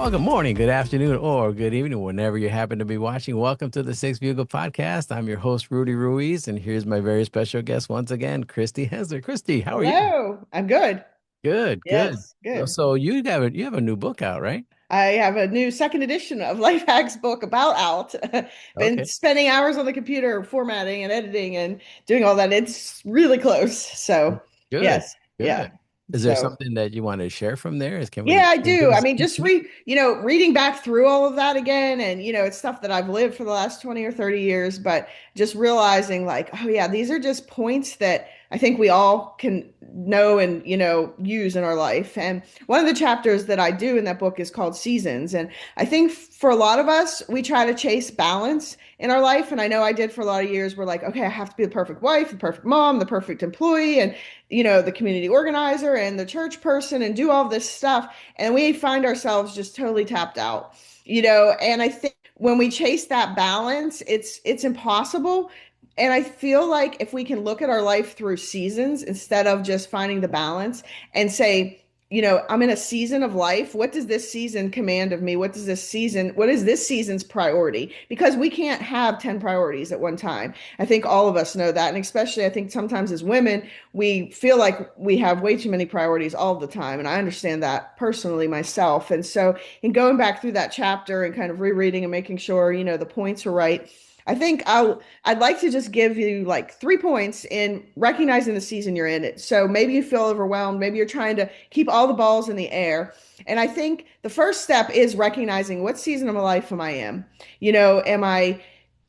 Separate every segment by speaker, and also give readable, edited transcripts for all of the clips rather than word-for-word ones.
Speaker 1: Well, good morning, good afternoon, or good evening, whenever you happen to be watching. Welcome to the Six Bugle Podcast. I'm your host, Rudy Ruiz, and here's my very special guest once again, Christy Hensler. Christy, how are you?
Speaker 2: Hello, I'm good.
Speaker 1: Good, good.
Speaker 2: Yes, good.
Speaker 1: So you have a new book out, right?
Speaker 2: I have a new second edition of Life Hacks book about Alt. Been
Speaker 1: Okay,
Speaker 2: spending hours on the computer formatting and editing and doing all that. It's really close. So,
Speaker 1: good,
Speaker 2: yes, yeah.
Speaker 1: good. Is there
Speaker 2: So,
Speaker 1: something that you want to share from there?
Speaker 2: yeah, I
Speaker 1: Can you give
Speaker 2: do. I
Speaker 1: us
Speaker 2: mean,
Speaker 1: a
Speaker 2: just
Speaker 1: sneak peek?
Speaker 2: reading back through all of that again, and it's stuff that I've lived for the last 20 or 30 years, but just realizing like, oh yeah, these are just points that I think we all can know and, use in our life. And one of the chapters that I do in that book is called Seasons. And I think for a lot of us, we try to chase balance in our life. And I know I did for a lot of years. We're like, okay, I have to be the perfect wife, the perfect mom, the perfect employee, and the community organizer and the church person and do all this stuff. And we find ourselves just totally tapped out, and I think when we chase that balance, it's impossible. And I feel like if we can look at our life through seasons instead of just finding the balance and say, I'm in a season of life. What does this season command of me? What is this season's priority? Because we can't have 10 priorities at one time. I think all of us know that. And especially, I think sometimes as women, we feel like we have way too many priorities all the time. And I understand that personally myself. And so, in going back through that chapter and kind of rereading and making sure, the points are right, I think I'd like to just give you like 3 points in recognizing the season you're in it. So maybe you feel overwhelmed, maybe you're trying to keep all the balls in the air. And I think the first step is recognizing what season of my life am I in?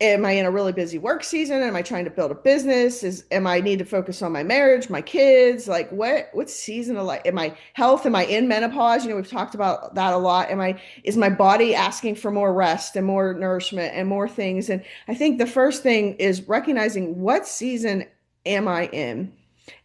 Speaker 2: Am I in a really busy work season? Am I trying to build a business? Am I need to focus on my marriage, my kids? Like what season of life? Am I health? Am I in menopause? We've talked about that a lot. Is my body asking for more rest and more nourishment and more things? And I think the first thing is recognizing what season am I in?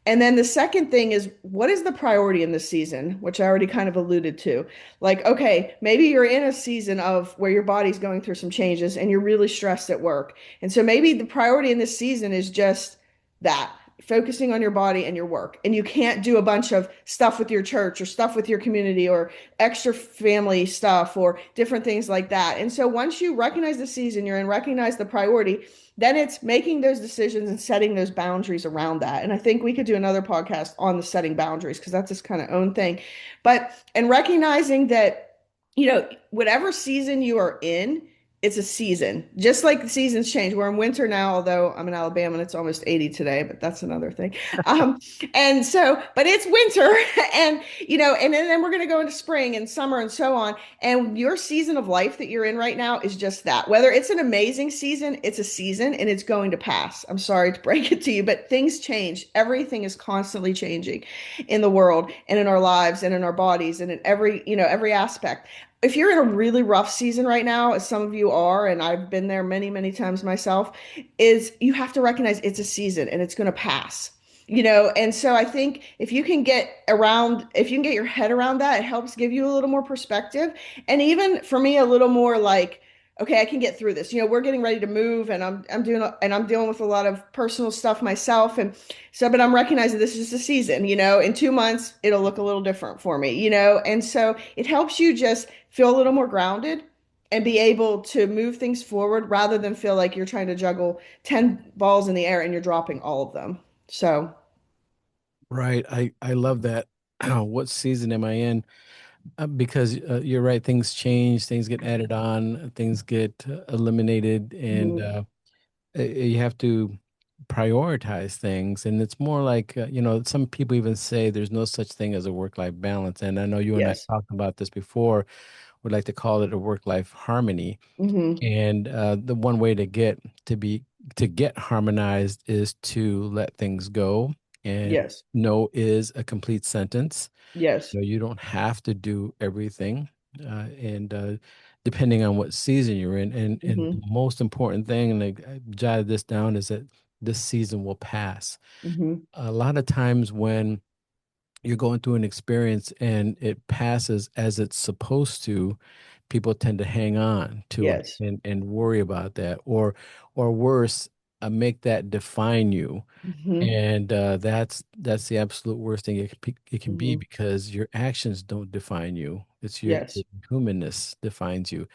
Speaker 2: And then the second thing is what is the priority in this season, which I already kind of alluded to. Like, okay, maybe you're in a season of where your body's going through some changes and you're really stressed at work. And so maybe the priority in this season is just that, focusing on your body and your work. And you can't do a bunch of stuff with your church or stuff with your community or extra family stuff or different things like that. And so once you recognize the season you're in, recognize the priority, then it's making those decisions and setting those boundaries around that. And I think we could do another podcast on the setting boundaries because that's this kind of own thing. But and recognizing that, whatever season you are in, it's a season. Just like the seasons change. We're in winter now, although I'm in Alabama and it's almost 80 today, but that's another thing. Um, and so, but it's winter and and then we're gonna go into spring and summer and so on. And your season of life that you're in right now is just that. Whether it's an amazing season, it's a season and it's going to pass. I'm sorry to break it to you, but things change. Everything is constantly changing in the world and in our lives and in our bodies and in every aspect. If you're in a really rough season right now, as some of you are, and I've been there many, many times myself, is you have to recognize it's a season and it's going to pass. And so I think if you can get your head around that, it helps give you a little more perspective. And even for me, a little more like, okay, I can get through this. We're getting ready to move and I'm dealing with a lot of personal stuff myself. And so, but I'm recognizing this is a season, in 2 months, it'll look a little different for me, and so it helps you just feel a little more grounded and be able to move things forward rather than feel like you're trying to juggle 10 balls in the air and you're dropping all of them. So,
Speaker 1: Right. I love that. What season am I in? Because you're right, things change, things get added on, things get eliminated, and
Speaker 2: mhm.
Speaker 1: you have to prioritize things. And it's more like, some people even say there's no such thing as a work-life balance. And I know you and I
Speaker 2: Yes.
Speaker 1: talked about this before. Would like to call it a work-life harmony.
Speaker 2: Hmm.
Speaker 1: And the one way to get harmonized is to let things go. And
Speaker 2: Yes.
Speaker 1: no is a complete sentence.
Speaker 2: Yes.
Speaker 1: You don't have to do everything. And depending on what season you're in. And the
Speaker 2: Hmm.
Speaker 1: most important thing, and I jotted this down, is that this season will pass.
Speaker 2: Hmm.
Speaker 1: A lot of times when you're going through an experience and it passes as it's supposed to, people tend to hang on to it
Speaker 2: Yes.
Speaker 1: and worry about that, or worse, make that define you.
Speaker 2: Hmm.
Speaker 1: And that's the absolute worst thing it can be
Speaker 2: Hmm.
Speaker 1: because your actions don't define you. It's your
Speaker 2: Yes.
Speaker 1: humanness defines you.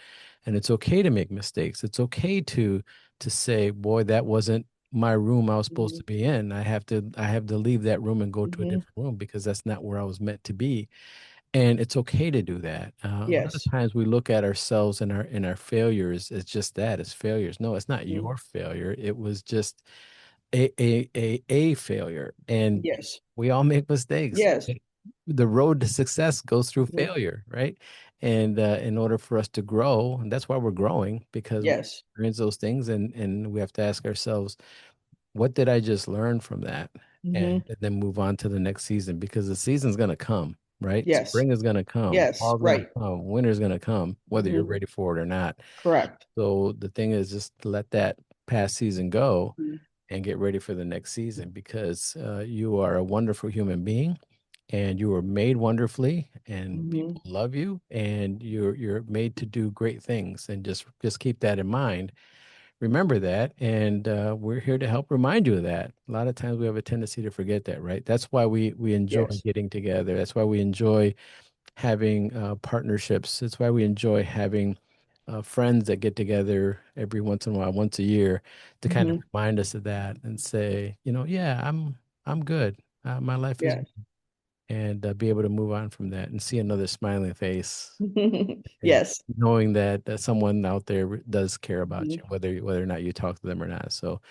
Speaker 1: And it's okay to make mistakes. It's okay to say, boy, that wasn't my room I was supposed
Speaker 2: Hmm.
Speaker 1: to be in. I have to leave that room and go to a
Speaker 2: Hmm.
Speaker 1: different room because that's not where I was meant to be. And it's okay to do that. A lot of
Speaker 2: Yes.
Speaker 1: times we look at ourselves and our failures as just that, as failures. No, it's not
Speaker 2: Hmm.
Speaker 1: your failure. It was just a failure. And
Speaker 2: Yes.
Speaker 1: we all make mistakes.
Speaker 2: Yes.
Speaker 1: The road to success goes through
Speaker 2: Mhm.
Speaker 1: failure, right? And in order for us to grow, and that's why we're growing, because we
Speaker 2: Yes.
Speaker 1: experience those things, and we have to ask ourselves, what did I just learn from that?
Speaker 2: Hmm.
Speaker 1: And then move on to the next season because the season's going to come, right?
Speaker 2: Yes.
Speaker 1: Spring is going to come,
Speaker 2: Yes.
Speaker 1: fall's going to
Speaker 2: Right.
Speaker 1: come, winter's going to come, whether you're
Speaker 2: Hmm.
Speaker 1: ready for it or not.
Speaker 2: Correct.
Speaker 1: So the thing is just to let that past season go
Speaker 2: Hmm.
Speaker 1: and get ready for the next season because you are a wonderful human being and you were made wonderfully and
Speaker 2: Hmm.
Speaker 1: people love you and you're made to do great things and just keep that in mind. Remember that, and we're here to help remind you of that. A lot of times we have a tendency to forget that, right? That's why we enjoy
Speaker 2: Yes.
Speaker 1: getting together. That's why we enjoy having partnerships. That's why we enjoy having friends that get together every once in a while, once a year, to kind of
Speaker 2: Hmm.
Speaker 1: remind us of that and say, yeah, I'm good. My life is,
Speaker 2: Yes.
Speaker 1: and be able to move on from that and see another smiling face and
Speaker 2: Yes.
Speaker 1: knowing that someone out there does care about
Speaker 2: Hmm.
Speaker 1: you, whether or not you talk to them or not. So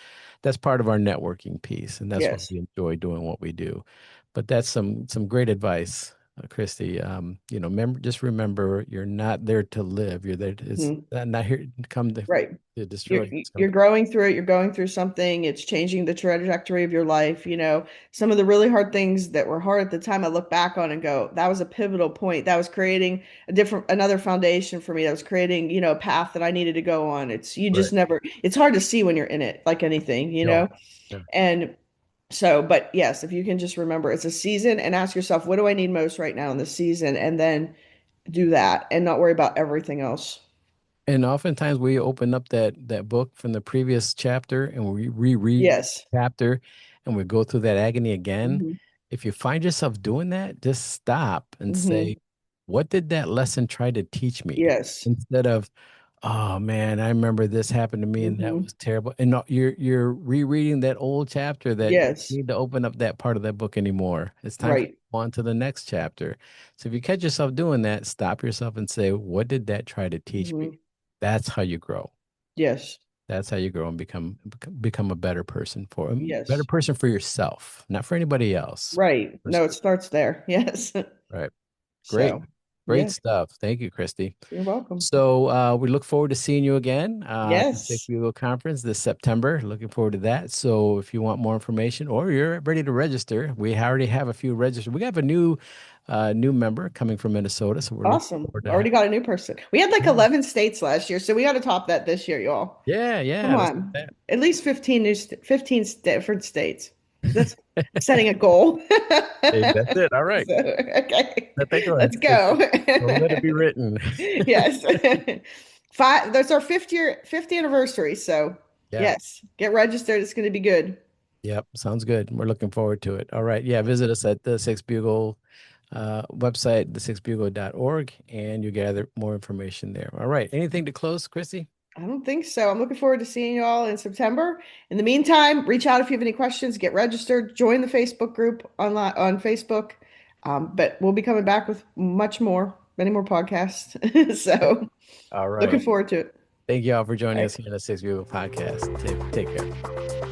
Speaker 1: that's part of our networking piece, and that's why
Speaker 2: Yes.
Speaker 1: we enjoy doing what we do. But that's some great advice, Christy. Just remember, you're not there to live. You're there. It's
Speaker 2: Hmm.
Speaker 1: not here to come
Speaker 2: Right.
Speaker 1: to destroy
Speaker 2: You're
Speaker 1: you. It's come
Speaker 2: you're
Speaker 1: to.
Speaker 2: growing through it. You're going through something. It's changing the trajectory of your life. Some of the really hard things that were hard at the time, I look back on and go, that was a pivotal point. That was creating another foundation for me. That was creating, a path that I needed to go on. You just
Speaker 1: Right.
Speaker 2: never, it's hard to see when you're in it, like anything,
Speaker 1: No. Yeah.
Speaker 2: And so, but yes, if you can just remember it's a season and ask yourself, what do I need most right now in this season? And then do that and not worry about everything else.
Speaker 1: And oftentimes we open up that book from the previous chapter and we reread
Speaker 2: Yes.
Speaker 1: the chapter and we go through that agony again.
Speaker 2: Hmm.
Speaker 1: If you find yourself doing that, just stop and say,
Speaker 2: Hmm.
Speaker 1: what did that lesson try to teach me?
Speaker 2: Yes.
Speaker 1: Instead of, oh man, I remember this happened to me and that
Speaker 2: Hmm.
Speaker 1: was terrible. And no, you're rereading that old chapter that you
Speaker 2: Yes.
Speaker 1: need to open up that part of that book anymore. It's time for you
Speaker 2: Right.
Speaker 1: to go on to the next chapter. So if you catch yourself doing that, stop yourself and say, what did that try to teach me?
Speaker 2: Hmm.
Speaker 1: That's how you grow.
Speaker 2: Yes.
Speaker 1: That's how you grow and become a better person better
Speaker 2: Yes.
Speaker 1: person for yourself, not for anybody else.
Speaker 2: Right. No,
Speaker 1: Person.
Speaker 2: it starts there. Yes.
Speaker 1: Right. Great.
Speaker 2: So,
Speaker 1: Great
Speaker 2: yeah,
Speaker 1: stuff. Thank you, Christy.
Speaker 2: you're welcome.
Speaker 1: So we look forward to seeing you again at the Six
Speaker 2: Yes.
Speaker 1: Bugle Conference this September. Looking forward to that. So if you want more information or you're ready to register, we already have a few registered. We have a new member coming from Minnesota, so we're looking
Speaker 2: Awesome.
Speaker 1: forward to
Speaker 2: Already got a new person. We had like
Speaker 1: yeah,
Speaker 2: 11 states last year, so we got to top that this year, y'all.
Speaker 1: yeah,
Speaker 2: Come
Speaker 1: yeah. Let's do
Speaker 2: on.
Speaker 1: that.
Speaker 2: At least 15 different states. That's setting a goal.
Speaker 1: Hey, that's it. All right.
Speaker 2: So, okay.
Speaker 1: Let that go.
Speaker 2: Let's
Speaker 1: It's
Speaker 2: go.
Speaker 1: so let it be written.
Speaker 2: Yes. That's our fifth anniversary. So,
Speaker 1: Yeah.
Speaker 2: yes, get registered. It's going to be good.
Speaker 1: Yep. Sounds good. We're looking forward to it. All right. Yeah. Visit us at the Six Bugle website, the6bugle.org, and you gather more information there. All right. Anything to close, Chrissy?
Speaker 2: I don't think so. I'm looking forward to seeing you all in September. In the meantime, reach out if you have any questions, get registered, join the Facebook group on Facebook. But we'll be coming back with many more podcasts. So
Speaker 1: All
Speaker 2: looking
Speaker 1: right.
Speaker 2: forward to it.
Speaker 1: Thank you all for
Speaker 2: All
Speaker 1: joining
Speaker 2: right.
Speaker 1: us here on the Six Bugle podcast. Take care.